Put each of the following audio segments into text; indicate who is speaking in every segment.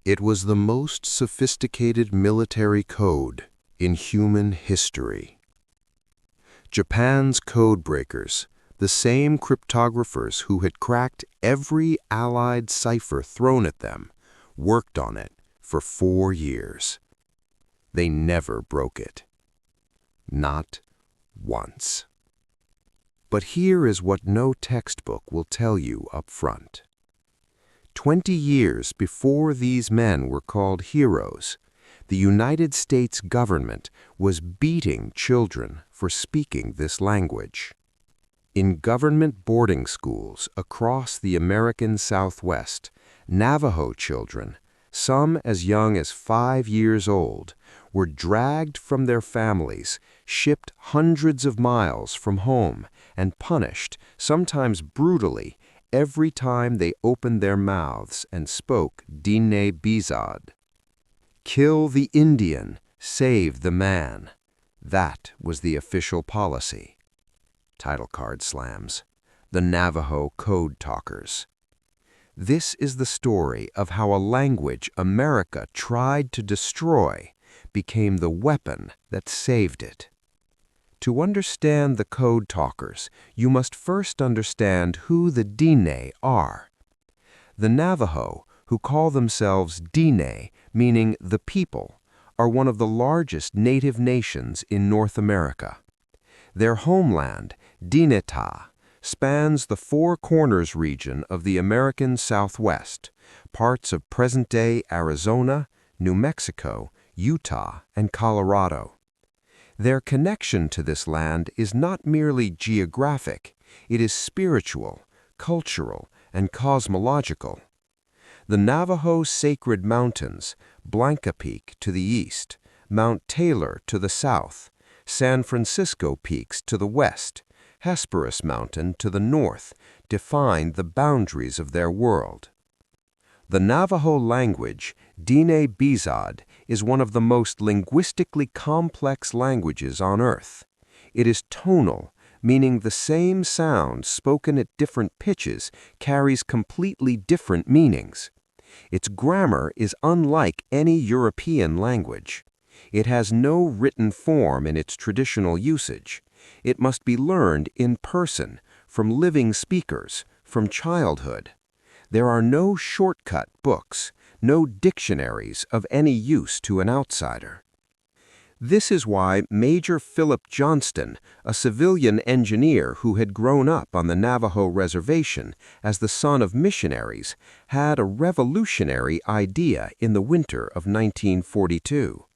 Speaker 1: It was the most sophisticated military code in human history. Japan's code breakers, the same cryptographers who had cracked every Allied cipher thrown at them, worked on it for 4 years. They never broke it. Not once. But here is what no textbook will tell you up front. 20 years before these men were called heroes, the United States government was beating children for speaking this language. In government boarding schools across the American Southwest, Navajo children, some as young as 5 years old, were dragged from their families, shipped hundreds of miles from home, and punished, sometimes brutally, every time they opened their mouths and spoke Diné Bizad. Kill the Indian, save the man. That was the official policy. Title card slams. The Navajo Code Talkers. This is the story of how a language America tried to destroy became the weapon that saved it. To understand the Code Talkers, you must first understand who the Diné are. The Navajo, who call themselves Diné, meaning the people, are one of the largest native nations in North America. Their homeland, Dinétah, spans the Four Corners region of the American Southwest, parts of present-day Arizona, New Mexico, Utah, and Colorado. Their connection to this land is not merely geographic, it is spiritual, cultural, and cosmological. The Navajo Sacred Mountains, Blanca Peak to the east, Mount Taylor to the south, San Francisco Peaks to the west, Hesperus Mountain to the north, define the boundaries of their world. The Navajo language, Diné Bizad, is one of the most linguistically complex languages on Earth. It is tonal, meaning the same sound spoken at different pitches carries completely different meanings. Its grammar is unlike any European language. It has no written form in its traditional usage. It must be learned in person, from living speakers, from childhood. There are no shortcut books, no dictionaries of any use to an outsider. This is why Major Philip Johnston, a civilian engineer who had grown up on the Navajo reservation as the son of missionaries, had a revolutionary idea in the winter of 1942.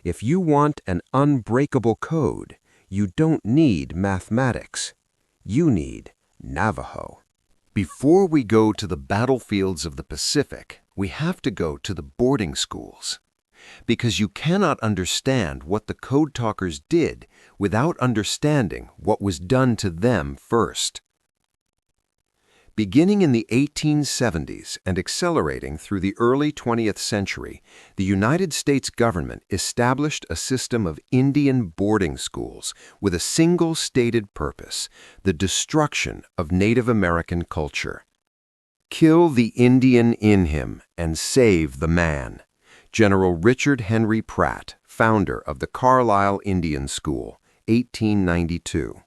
Speaker 1: If you want an unbreakable code, you don't need mathematics. You need Navajo. Before we go to the battlefields of the Pacific, we have to go to the boarding schools. Because you cannot understand what the Code Talkers did without understanding what was done to them first. Beginning in the 1870s and accelerating through the early 20th century, the United States government established a system of Indian boarding schools with a single stated purpose: the destruction of Native American culture. Kill the Indian in him and save the man. General Richard Henry Pratt, founder of the Carlisle Indian School, 1892.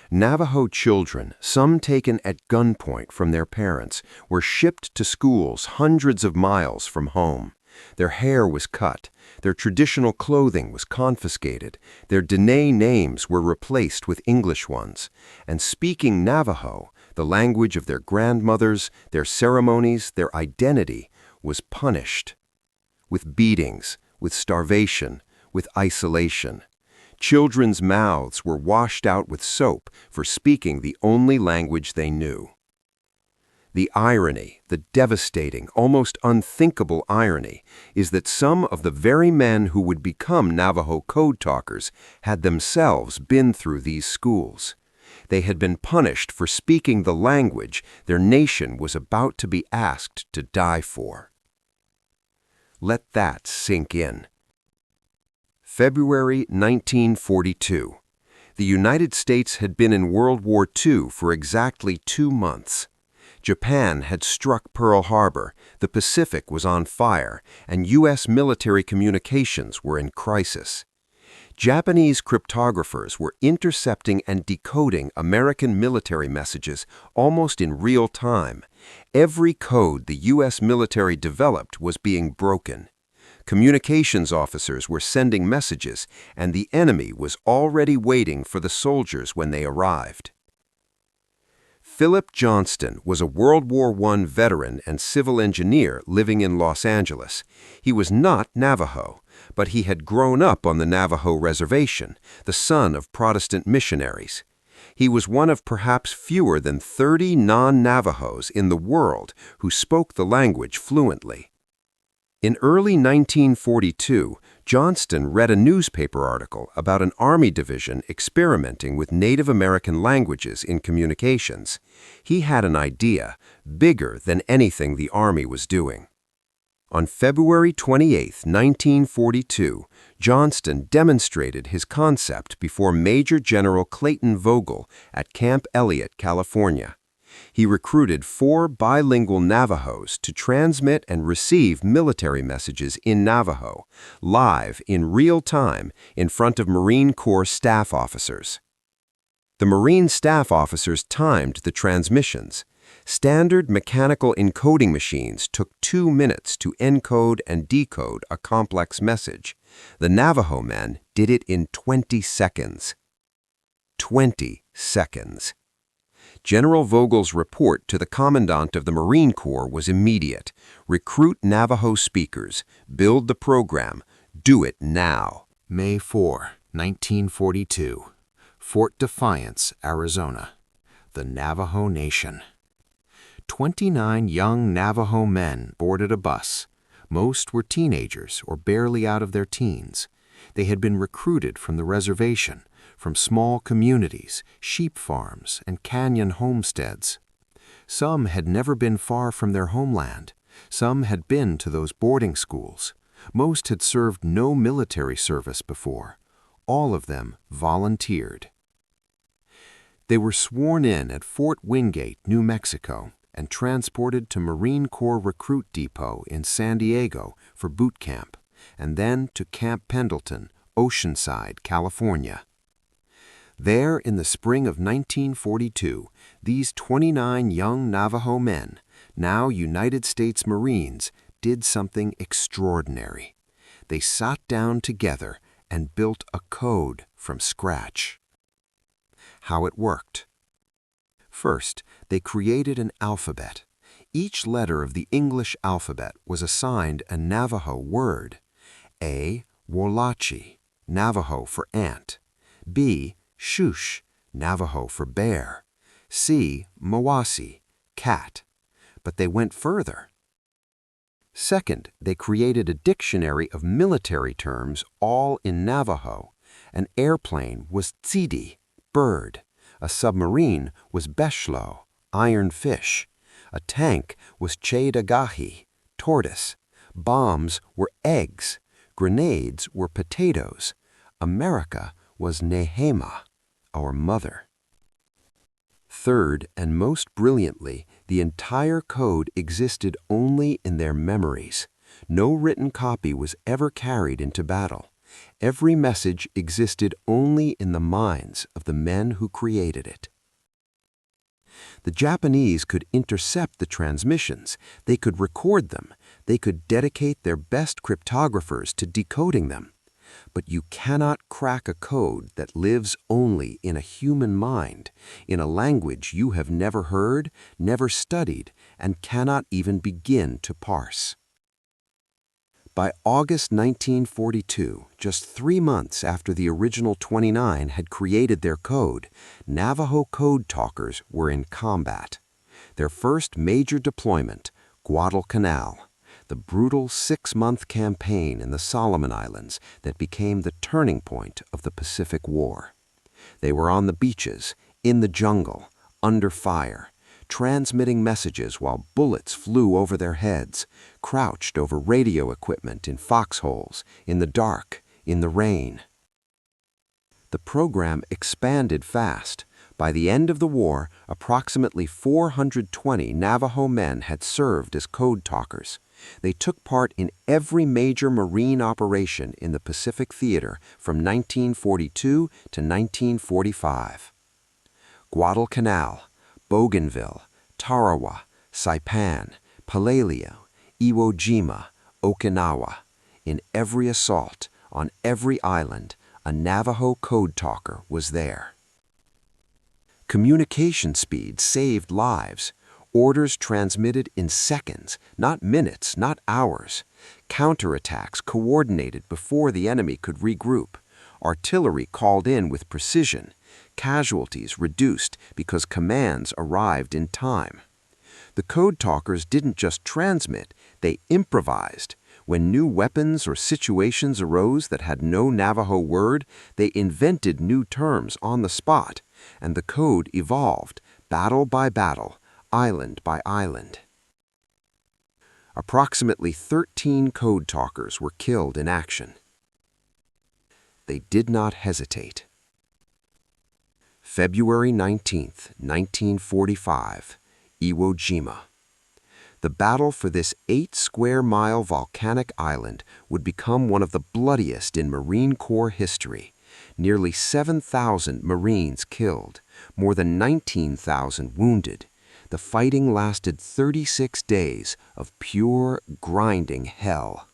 Speaker 1: Navajo children, some taken at gunpoint from their parents, were shipped to schools hundreds of miles from home. Their hair was cut, their traditional clothing was confiscated, their Diné names were replaced with English ones, and speaking Navajo, the language of their grandmothers, their ceremonies, their identity, was punished. With beatings, with starvation, with isolation. Children's mouths were washed out with soap for speaking the only language they knew. The irony, the devastating, almost unthinkable irony, is that some of the very men who would become Navajo Code Talkers had themselves been through these schools. They had been punished for speaking the language their nation was about to be asked to die for. Let that sink in. February 1942. The United States had been in World War II for exactly 2 months. Japan had struck Pearl Harbor, the Pacific was on fire, and U.S. military communications were in crisis. Japanese cryptographers were intercepting and decoding American military messages almost in real time. Every code the U.S. military developed was being broken. Communications officers were sending messages, and the enemy was already waiting for the soldiers when they arrived. Philip Johnston was a World War I veteran and civil engineer living in Los Angeles. He was not Navajo, but he had grown up on the Navajo reservation, the son of Protestant missionaries. He was one of perhaps fewer than 30 non-Navajos in the world who spoke the language fluently. In early 1942, Johnston read a newspaper article about an Army division experimenting with Native American languages in communications. He had an idea, bigger than anything the Army was doing. On February 28, 1942, Johnston demonstrated his concept before Major General Clayton Vogel at Camp Elliott, California. He recruited 4 bilingual Navajos to transmit and receive military messages in Navajo, live in real time in front of Marine Corps staff officers. The Marine staff officers timed the transmissions. Standard mechanical encoding machines took 2 minutes to encode and decode a complex message. The Navajo men did it in 20 seconds. 20 seconds. General Vogel's report to the Commandant of the Marine Corps was immediate. Recruit Navajo speakers. Build the program. Do it now.
Speaker 2: May 4, 1942. Fort Defiance, Arizona. The Navajo Nation. 29 young Navajo men boarded a bus. Most were teenagers or barely out of their teens. They had been recruited from the reservation, from small communities, sheep farms, and canyon homesteads. Some had never been far from their homeland. Some had been to those boarding schools. Most had served no military service before. All of them volunteered. They were sworn in at Fort Wingate, New Mexico, and transported to Marine Corps Recruit Depot in San Diego for boot camp, and then to Camp Pendleton, Oceanside, California. There, in the spring of 1942, these 29 young Navajo men, now United States Marines, did something extraordinary. They sat down together and built a code from scratch. How it worked. First, they created an alphabet. Each letter of the English alphabet was assigned a Navajo word. A, Wolachi, Navajo for ant. B, Shush, Navajo for bear. C, Mawasi, cat. But they went further. Second, they created a dictionary of military terms, all in Navajo. An airplane was tsidi, bird. A submarine was beshlo, iron fish. A tank was chedagahi, tortoise. Bombs were eggs. Grenades were potatoes. America was Nehema, our mother. Third, and most brilliantly, the entire code existed only in their memories. No written copy was ever carried into battle. Every message existed only in the minds of the men who created it. The Japanese could intercept the transmissions. They could record them. They could dedicate their best cryptographers to decoding them. But you cannot crack a code that lives only in a human mind, in a language you have never heard, never studied, and cannot even begin to parse. By August 1942, just 3 months after the original 29 had created their code, Navajo code talkers were in combat. Their first major deployment, Guadalcanal, the brutal 6-month campaign in the Solomon Islands that became the turning point of the Pacific War. They were on the beaches, in the jungle, under fire, transmitting messages while bullets flew over their heads, crouched over radio equipment in foxholes, in the dark, in the rain. The program expanded fast. By the end of the war, approximately 420 Navajo men had served as code talkers. They took part in every major Marine operation in the Pacific Theater from 1942 to 1945. Guadalcanal, Bougainville, Tarawa, Saipan, Palaleo, Iwo Jima, Okinawa. In every assault, on every island, a Navajo code talker was there. Communication speed saved lives. Orders transmitted in seconds, not minutes, not hours. Counterattacks coordinated before the enemy could regroup. Artillery called in with precision. Casualties reduced because commands arrived in time. The code talkers didn't just transmit, they improvised. When new weapons or situations arose that had no Navajo word, they invented new terms on the spot, and the code evolved, battle by battle, island by island. Approximately 13 code talkers were killed in action. They did not hesitate. February 19, 1945, Iwo Jima. The battle for this 8-square-mile volcanic island would become one of the bloodiest in Marine Corps history. Nearly 7,000 Marines killed, more than 19,000 wounded. The fighting lasted 36 days of pure, grinding hell.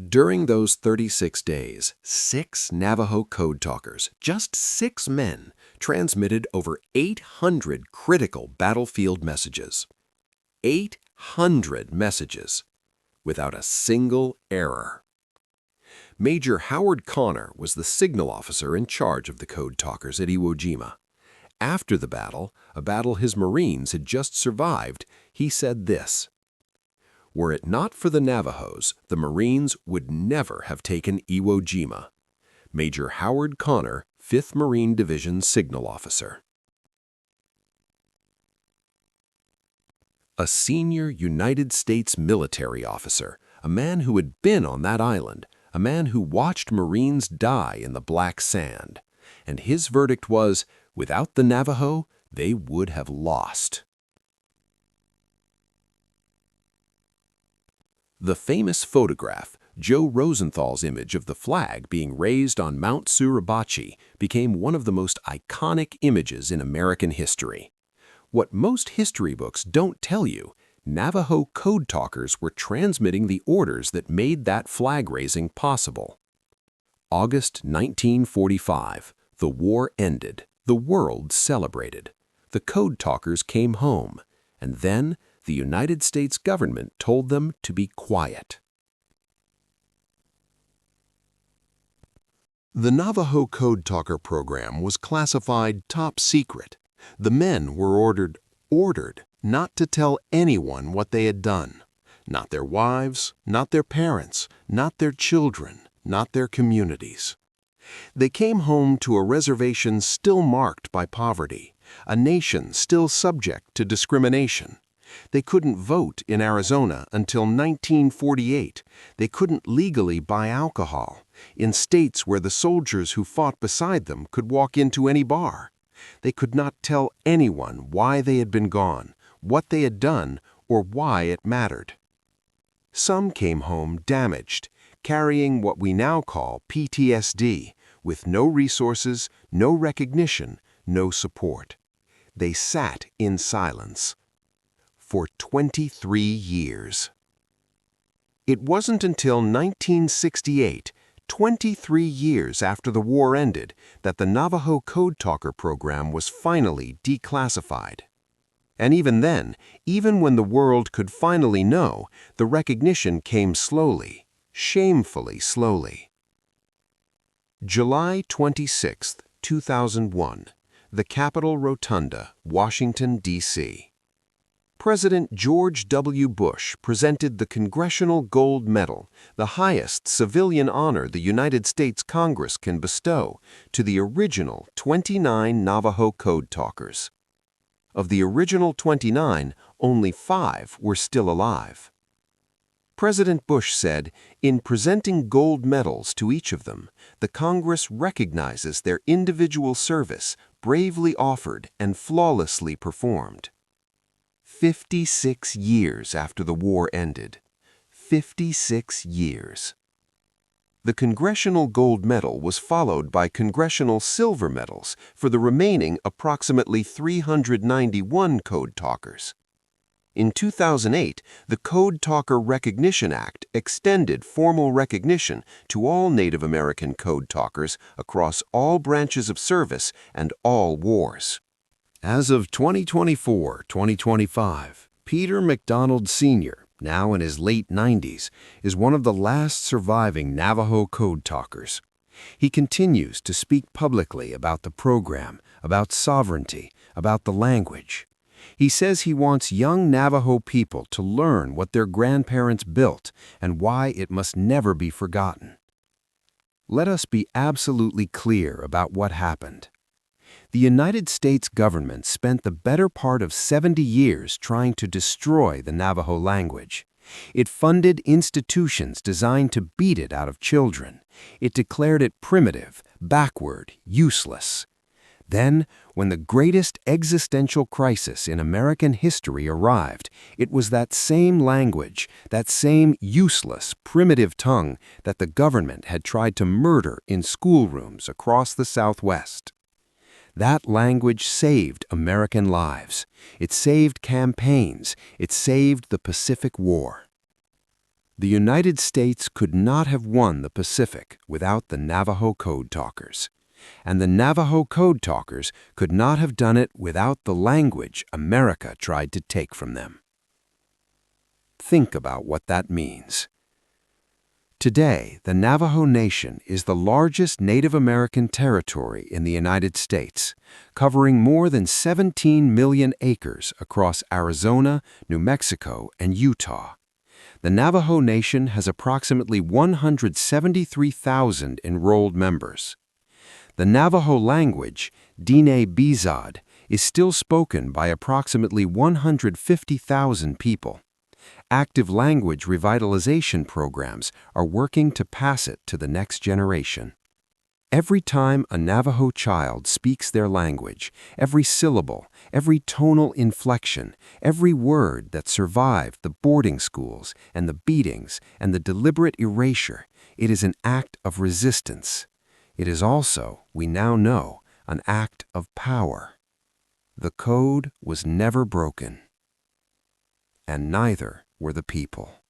Speaker 2: During those 36 days, 6 Navajo code talkers, just 6 men, transmitted over 800 critical battlefield messages. 800 messages, without a single error. Major Howard Connor was the signal officer in charge of the code talkers at Iwo Jima. After the battle, a battle his Marines had just survived, he said this: "Were it not for the Navajos, the Marines would never have taken Iwo Jima." Major Howard Connor, 5th Marine Division Signal Officer. A senior United States military officer, a man who had been on that island, a man who watched Marines die in the black sand. And his verdict was, without the Navajo, they would have lost. The famous photograph, Joe Rosenthal's image of the flag being raised on Mount Suribachi, became one of the most iconic images in American history. What most history books don't tell you, Navajo code talkers were transmitting the orders that made that flag raising possible. August 1945. The war ended. The world celebrated. The code talkers came home, and then the United States government told them to be quiet.
Speaker 1: The Navajo Code Talker program was classified top secret. The men were ordered not to tell anyone what they had done. Not their wives, not their parents, not their children, not their communities. They came home to a reservation still marked by poverty, a nation still subject to discrimination. They couldn't vote in Arizona until 1948. They couldn't legally buy alcohol in states where the soldiers who fought beside them could walk into any bar. They could not tell anyone why they had been gone, what they had done, or why it mattered. Some came home damaged, carrying what we now call PTSD, with no resources, no recognition, no support. They sat in silence for 23 years. It wasn't until 1968, 23 years after the war ended, that the Navajo Code Talker program was finally declassified. And even then, even when the world could finally know, the recognition came slowly, shamefully slowly. July 26, 2001, the Capitol Rotunda, Washington, D.C. President George W. Bush presented the Congressional Gold Medal, the highest civilian honor the United States Congress can bestow, to the original 29 Navajo Code Talkers. Of the original 29, only 5 were still alive.
Speaker 2: President Bush said, "In presenting gold medals to each of them, the Congress recognizes their individual service, bravely offered and flawlessly performed." 56 years after the war ended. 56 years. The Congressional Gold Medal was followed by Congressional Silver Medals for the remaining approximately 391 Code Talkers. In 2008, the Code Talker Recognition Act extended formal recognition to all Native American Code Talkers across all branches of service and all wars. As of 2024-2025, Peter McDonald Sr., now in his late 90s, is one of the last surviving Navajo Code Talkers. He continues to speak publicly about the program, about sovereignty, about the language. He says he wants young Navajo people to learn what their grandparents built and why it must never be forgotten. Let us be absolutely clear about what happened. The United States government spent the better part of 70 years trying to destroy the Navajo language. It funded institutions designed to beat it out of children. It declared it primitive, backward, useless. Then, when the greatest existential crisis in American history arrived, it was that same language, that same useless, primitive tongue that the government had tried to murder in schoolrooms across the Southwest. That language saved American lives. It saved campaigns. It saved the Pacific War. The United States could not have won the Pacific without the Navajo Code Talkers. And the Navajo Code Talkers could not have done it without the language America tried to take from them. Think about what that means. Today, the Navajo Nation is the largest Native American territory in the United States, covering more than 17 million acres across Arizona, New Mexico, and Utah. The Navajo Nation has approximately 173,000 enrolled members. The Navajo language, Diné Bizaad, is still spoken by approximately 150,000 people. Active language revitalization programs are working to pass it to the next generation. Every time a Navajo child speaks their language, every syllable, every tonal inflection, every word that survived the boarding schools and the beatings and the deliberate erasure, it is an act of resistance. It is also, we now know, an act of power. The code was never broken, and neither were the people.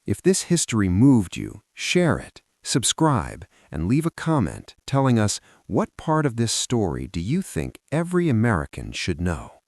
Speaker 2: If this history moved you, share it, subscribe, and leave a comment telling us what part of this story do you think every American should know.